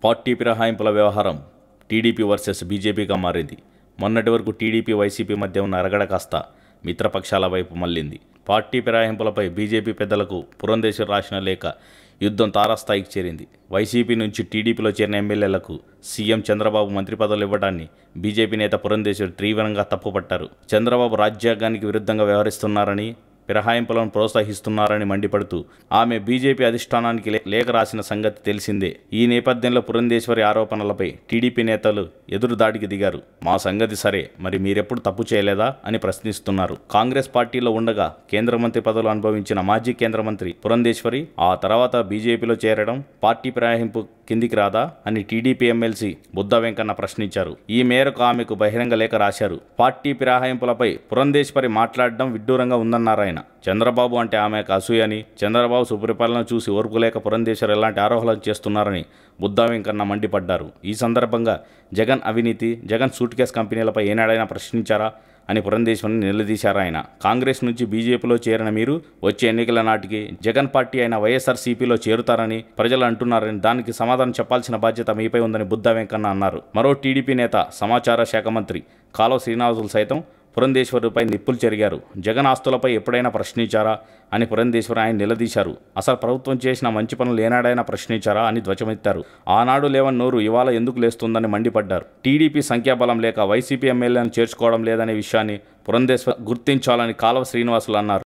Party ఫిరాయింపుల వ్యవహారం TDP versus బీజేపీగా మారింది. మొన్నటి వరకు టీడీపీ వైసీపీ మధ్య ఉన్న అరగడ కాస్త మిత్రపక్షాల వైపు మళ్లింది. పార్టీ ఫిరాయింపులపై బీజేపీ పెద్దలకు పురంధేశ్వరి రాసిన లేఖ యుద్ధం తారాస్థాయికి చేరింది. వైసీపీ నుంచి టీడీపీలో చేరిన ఎమ్మెల్యేలకు సీఎం చంద్రబాబు మంత్రి పదవులు ఇవ్వడాన్ని బీజేపీ నేత పురంధేశ్వరి తీవ్రంగా తప్పుపట్టారు. చంద్రబాబు రాజ్యాంగానికి విరుద్ధంగా వ్యవహరిస్తున్నారని, ఫిరాయింపులను ప్రోత్సహిస్తున్నారని మండిపడుతూ ఆమె బీజేపీ అధిష్టానానికి లేఖ రాసిన సంగతి తెలిసిందే. ఈ నేపథ్యంలో పురంధేశ్వరి ఆరోపణలపై టీడీపీ నేతలు ఎదురుదాడికి దిగారు. మా సంగతి సరే, మరి మీరెప్పుడు తప్పు చేయలేదా అని ప్రశ్నిస్తున్నారు. కాంగ్రెస్ పార్టీలో ఉండగా కేంద్ర మంత్రి పదవులు అనుభవించిన మాజీ కేంద్ర మంత్రి పురంధేశ్వరి ఆ తర్వాత బీజేపీలో చేరడం పార్టీ ఫిరాయింపు కిందికి రాదా అని టీడీపీ ఎమ్మెల్సీ బుద్ధా వెంకన్న ప్రశ్నించారు. ఈ మేరకు ఆమెకు బహిరంగ లేఖ రాశారు. పార్టీ ఫిరాయింపులపై పురంధేశ్వరి మాట్లాడడం విడ్డూరంగా ఉందన్నారాయన. చంద్రబాబు అంటే ఆమెకు అసూయని, చంద్రబాబు సుపరిపాలన చూసి ఓర్పులేక పురంధేశ్వరి ఎలాంటి ఆరోపణలు చేస్తున్నారని బుద్ధా వెంకన్న మండిపడ్డారు. ఈ సందర్భంగా జగన్ అవినీతి, జగన్ సూట్ కేసు కంపెనీలపై ఏనాడైనా ప్రశ్నించారా అని పురంధేశ్వరిని నిలదీశారు ఆయన. కాంగ్రెస్ నుంచి బీజేపీలో చేరిన మీరు వచ్చే ఎన్నికల నాటికి జగన్ పార్టీ అయిన వైఎస్ఆర్సీపీలో చేరుతారని ప్రజలు అంటున్నారని, దానికి సమాధానం చెప్పాల్సిన బాధ్యత మీపై ఉందని బుద్ధా వెంకన్న అన్నారు. మరో టీడీపీ నేత, సమాచార శాఖ మంత్రి కాలువ శ్రీనివాసులు సైతం పురంధేశ్వరిపై నిప్పులు చెరిగారు. జగన్ ఆస్తులపై ఎప్పుడైనా ప్రశ్నించారా అని పురంధేశ్వరి ఆయన నిలదీశారు. అసలు ప్రభుత్వం చేసిన మంచి పనులు ఏనాడైనా ప్రశ్నించారా అని ధ్వజమెత్తారు. ఆనాడు లేవని నోరు ఇవాళ ఎందుకు లేస్తుందని మండిపడ్డారు. టీడీపీ సంఖ్యాబలం లేక వైసీపీ ఎమ్మెల్యేలను చేర్చుకోవడం లేదనే విషయాన్ని పురంధేశ్వరి గుర్తించాలని కాలువ శ్రీనివాసులు అన్నారు.